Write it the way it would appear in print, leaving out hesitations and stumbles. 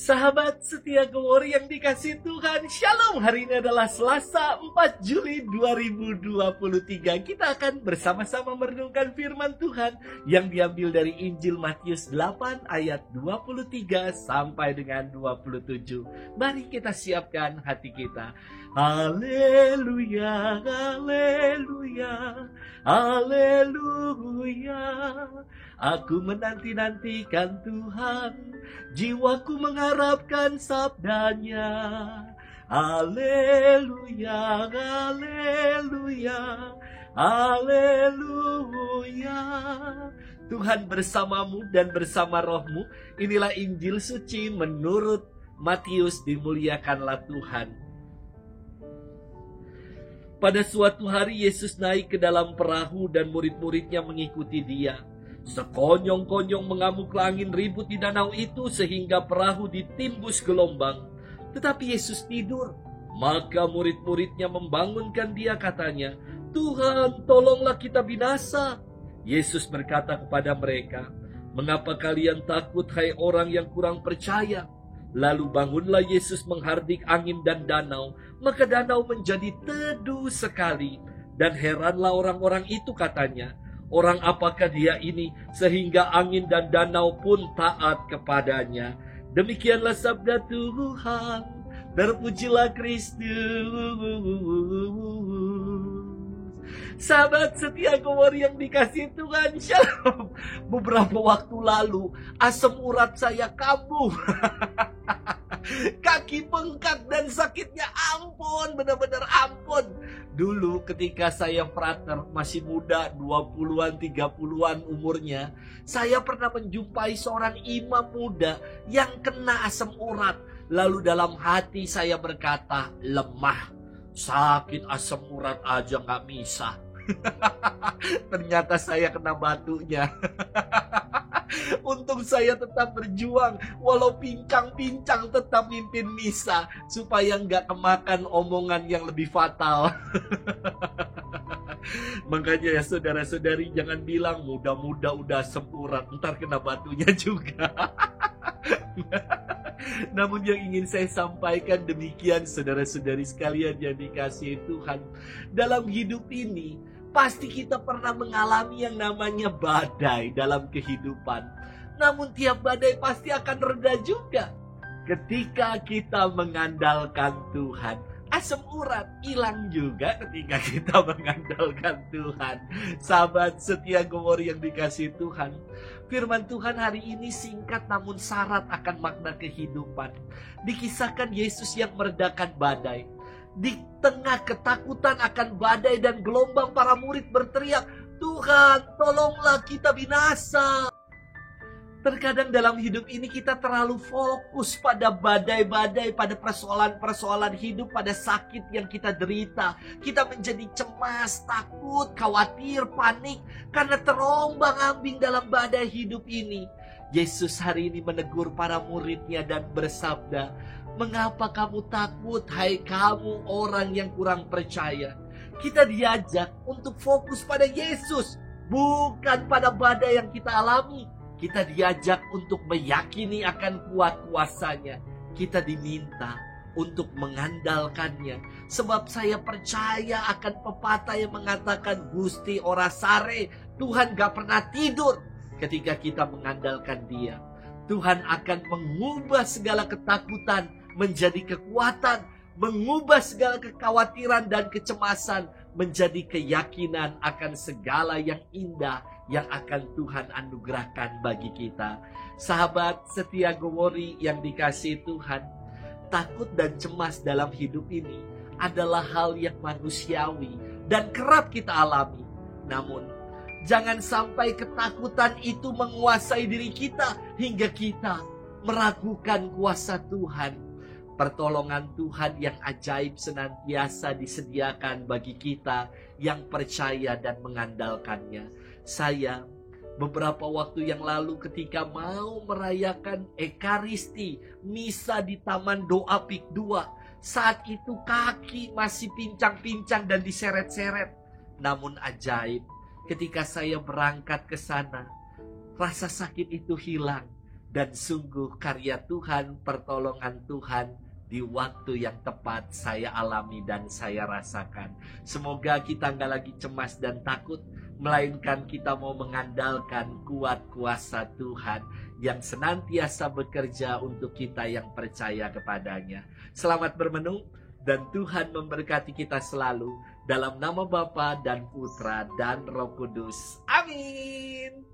Sahabat setia Gowori yang dikasih Tuhan, Shalom. Hari ini adalah Selasa 4 Juli 2023. Kita akan bersama-sama merenungkan firman Tuhan yang diambil dari Injil Matius 8 ayat 23 sampai dengan 27. Mari kita siapkan hati kita. Haleluya, haleluya, haleluya. Aku menanti-nantikan Tuhan, jiwaku mengharapkan sabdanya. Haleluya, haleluya, haleluya. Tuhan bersamamu dan bersama rohmu. Inilah Injil suci menurut Matius. Dimuliakanlah Tuhan. Pada suatu hari Yesus naik ke dalam perahu dan murid-muridnya mengikuti dia. Sekonyong-konyong mengamuklah angin ribut di danau itu sehingga perahu ditimbus gelombang. Tetapi Yesus tidur. Maka murid-muridnya membangunkan dia, katanya, "Tuhan, tolonglah kita binasa." Yesus berkata kepada mereka, "Mengapa kalian takut, hai orang yang kurang percaya?" Lalu bangunlah Yesus menghardik angin dan danau, maka danau menjadi teduh sekali. Dan heranlah orang-orang itu, katanya, "Orang apakah dia ini sehingga angin dan danau pun taat kepadanya?" Demikianlah sabda Tuhan. Terpujilah Kristus. Sahabat setia Gowori yang dikasih Tuhan, Shalom. Beberapa waktu lalu asam urat saya kambuh. Kaki bengkak dan sakitnya ampun, benar-benar ampun. Dulu ketika saya frater masih muda, 20-an, 30-an umurnya, saya pernah menjumpai seorang imam muda yang kena asam urat. Lalu dalam hati saya berkata, lemah, sakit asam urat aja gak bisa. Ternyata saya kena batunya. Untung saya tetap berjuang, walau pincang-pincang tetap mimpin misa, supaya nggak kemakan omongan yang lebih fatal. Makanya ya saudara-saudari, jangan bilang muda-muda udah asam urat, ntar kena batunya juga. Namun yang ingin saya sampaikan demikian, saudara-saudari sekalian yang dikasihi Tuhan. Dalam hidup ini pasti kita pernah mengalami yang namanya badai dalam kehidupan. Namun tiap badai pasti akan reda juga ketika kita mengandalkan Tuhan. Asam urat hilang juga ketika kita mengandalkan Tuhan. Sahabat setia Gowori yang dikasihi Tuhan, firman Tuhan hari ini singkat namun syarat akan makna kehidupan. Dikisahkan Yesus yang meredakan badai. Di tengah ketakutan akan badai dan gelombang, para murid berteriak, "Tuhan, tolonglah kita binasa." Terkadang dalam hidup ini kita terlalu fokus pada badai-badai, pada persoalan-persoalan hidup, pada sakit yang kita derita. Kita menjadi cemas, takut, khawatir, panik karena terombang-ambing dalam badai hidup ini. Yesus hari ini menegur para muridnya dan bersabda, "Mengapa kamu takut, hai kamu orang yang kurang percaya?" Kita diajak untuk fokus pada Yesus, bukan pada badai yang kita alami. Kita diajak untuk meyakini akan kuat kuasanya. Kita diminta untuk mengandalkannya. Sebab saya percaya akan pepatah yang mengatakan, Gusti ora sare, Tuhan gak pernah tidur. Ketika kita mengandalkan Dia, Tuhan akan mengubah segala ketakutan menjadi kekuatan, mengubah segala kekhawatiran dan kecemasan menjadi keyakinan akan segala yang indah yang akan Tuhan anugerahkan bagi kita. Sahabat setia Gowori yang dikasihi Tuhan, takut dan cemas dalam hidup ini adalah hal yang manusiawi dan kerap kita alami. Namun, jangan sampai ketakutan itu menguasai diri kita hingga kita meragukan kuasa Tuhan. Pertolongan Tuhan yang ajaib senantiasa disediakan bagi kita yang percaya dan mengandalkannya. Saya Beberapa waktu yang lalu ketika mau merayakan Ekaristi, misa di Taman Doa Pik 2, saat itu kaki masih pincang-pincang dan diseret-seret. Namun ajaib, ketika saya berangkat ke sana, rasa sakit itu hilang. Dan sungguh karya Tuhan, pertolongan Tuhan di waktu yang tepat saya alami dan saya rasakan. Semoga kita nggak lagi cemas dan takut, melainkan kita mau mengandalkan kuat kuasa Tuhan yang senantiasa bekerja untuk kita yang percaya kepadanya. Selamat bermenung dan Tuhan memberkati kita selalu. Dalam nama Bapa dan Putra dan Roh Kudus. Amin.